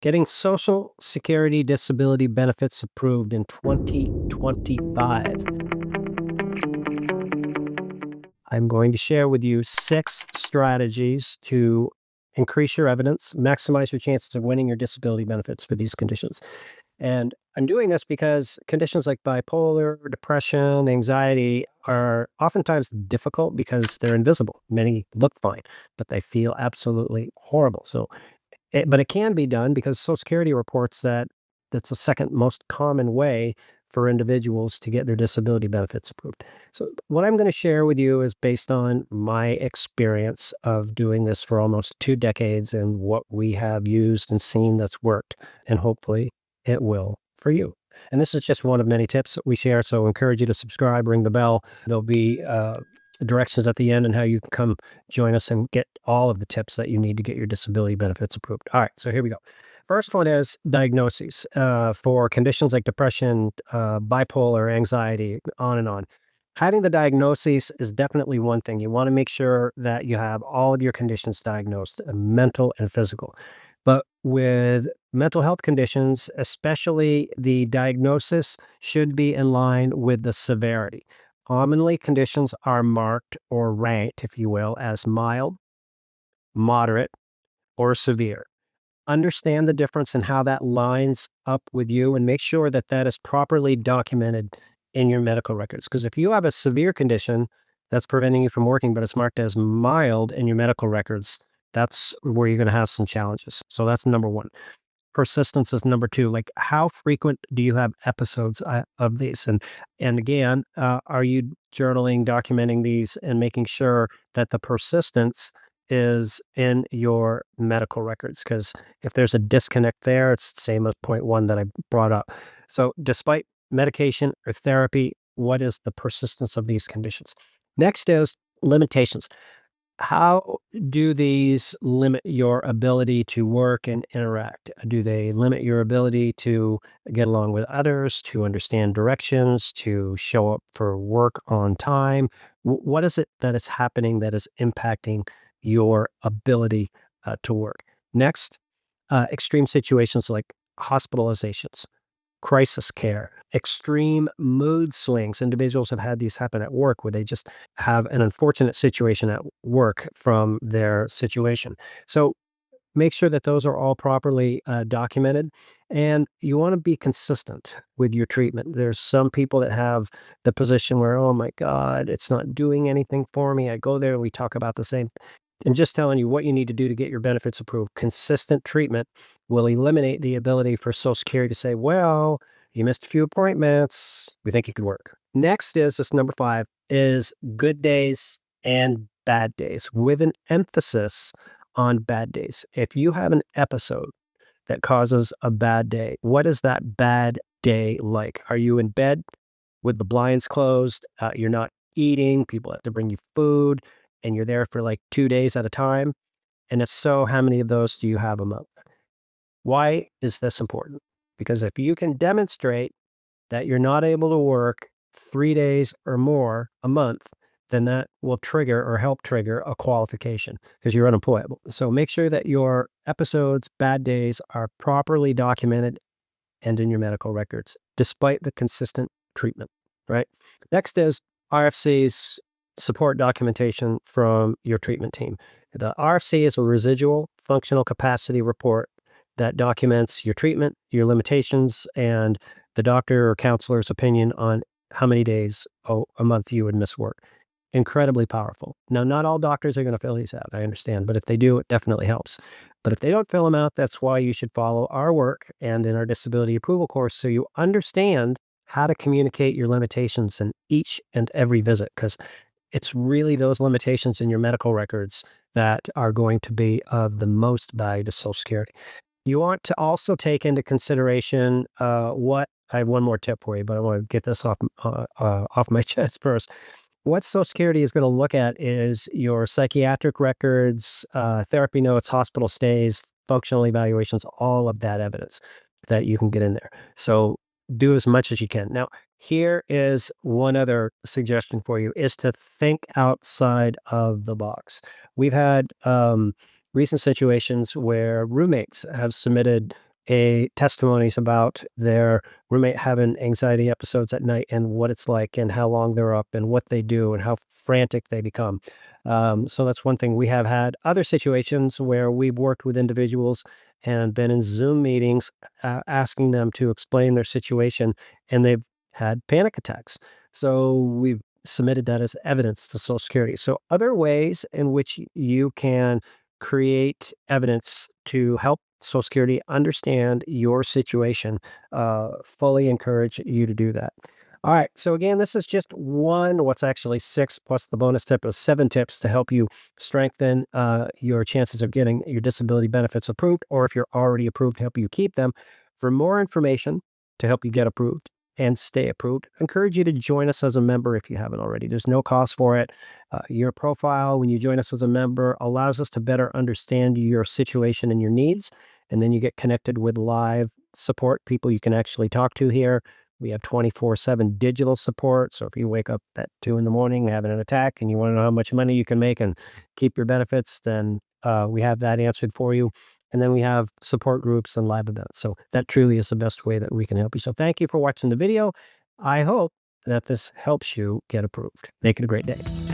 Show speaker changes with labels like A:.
A: Getting Social Security disability benefits approved in 2025. I'm going to share with you 6 strategies to increase your evidence, maximize your chances of winning your disability benefits for these conditions. And I'm doing this because conditions like bipolar, depression, anxiety are oftentimes difficult because they're invisible. Many look fine, but they feel absolutely horrible. But it can be done because Social Security reports that that's the second most common way for individuals to get their disability benefits approved. So, what I'm going to share with you is based on my experience of doing this for almost 2 decades and what we have used and seen that's worked. And hopefully, it will for you. And this is just one of many tips that we share. So, I encourage you to subscribe, ring the bell. There'll be directions at the end and how you can come join us and get all of the tips that you need to get your disability benefits approved. All right, so here we go. First one is diagnoses for conditions like depression, bipolar, anxiety, on and on. Having the diagnoses is definitely one thing. You want to make sure that you have all of your conditions diagnosed, mental and physical. But with mental health conditions, especially the diagnosis should be in line with the severity. Commonly, conditions are marked or ranked, if you will, as mild, moderate, or severe. Understand the difference and how that lines up with you and make sure that that is properly documented in your medical records. Because if you have a severe condition that's preventing you from working, but it's marked as mild in your medical records, that's where you're going to have some challenges. So that's number one. Persistence is number two. Like, how frequent do you have episodes of these? And again, are you journaling, documenting these, and making sure that the persistence is in your medical records? Because if there's a disconnect there, it's the same as point one that I brought up. So, despite medication or therapy, what is the persistence of these conditions? Next is limitations. How do these limit your ability to work and interact? Do they limit your ability to get along with others, to understand directions, to show up for work on time? What is it that is happening that is impacting your ability to work? Next, extreme situations like hospitalizations, crisis care, extreme mood swings. Individuals have had these happen at work where they just have an unfortunate situation at work from their situation. So make sure that those are all properly documented. And you want to be consistent with your treatment. There's some people that have the position where, oh my God, it's not doing anything for me. I go there and we talk about the same. And just telling you what you need to do to get your benefits approved. Consistent treatment will eliminate the ability for Social Security to say, well, you missed a few appointments. We think you could work. Next is this number five is good days and bad days with an emphasis on bad days. If you have an episode that causes a bad day, what is that bad day like? Are you in bed with the blinds closed? You're not eating. People have to bring you food and you're there for like 2 days at a time? And if so, how many of those do you have a month? Why is this important? Because if you can demonstrate that you're not able to work 3 days or more a month, then that will trigger or help trigger a qualification because you're unemployable. So make sure that your episodes, bad days are properly documented and in your medical records, despite the consistent treatment, right? Next is RFC's support documentation from your treatment team. The RFC is a residual functional capacity report that documents your treatment, your limitations, and the doctor or counselor's opinion on how many days a month you would miss work. Incredibly powerful. Now, not all doctors are going to fill these out, I understand, but if they do, it definitely helps. But if they don't fill them out, that's why you should follow our work and in our disability approval course so you understand how to communicate your limitations in each and every visit, because it's really those limitations in your medical records that are going to be of the most value to Social Security. You want to also take into consideration what I have one more tip for you, but I want to get this off my chest first. What Social Security is going to look at is your psychiatric records, therapy notes, hospital stays, functional evaluations, all of that evidence that you can get in there. So do as much as you can. Now, here is one other suggestion for you is to think outside of the box. We've had recent situations where roommates have submitted testimonies about their roommate having anxiety episodes at night and what it's like and how long they're up and what they do and how frantic they become. So that's one thing. We have had other situations where we've worked with individuals and been in Zoom meetings asking them to explain their situation, and they've had panic attacks. So we've submitted that as evidence to Social Security. So other ways in which you can create evidence to help Social Security understand your situation, fully encourage you to do that. All right. So again, this is just one, what's actually six plus the bonus tip of 7 tips to help you strengthen your chances of getting your disability benefits approved, or if you're already approved, to help you keep them. For more information to help you get approved and stay approved, I encourage you to join us as a member if you haven't already. There's no cost for it. Your profile, when you join us as a member, allows us to better understand your situation and your needs. And then you get connected with live support, people you can actually talk to here. We have 24/7 digital support. So if you wake up at 2 in the morning having an attack and you want to know how much money you can make and keep your benefits, then we have that answered for you. And then we have support groups and live events. So that truly is the best way that we can help you. So thank you for watching the video. I hope that this helps you get approved. Make it a great day.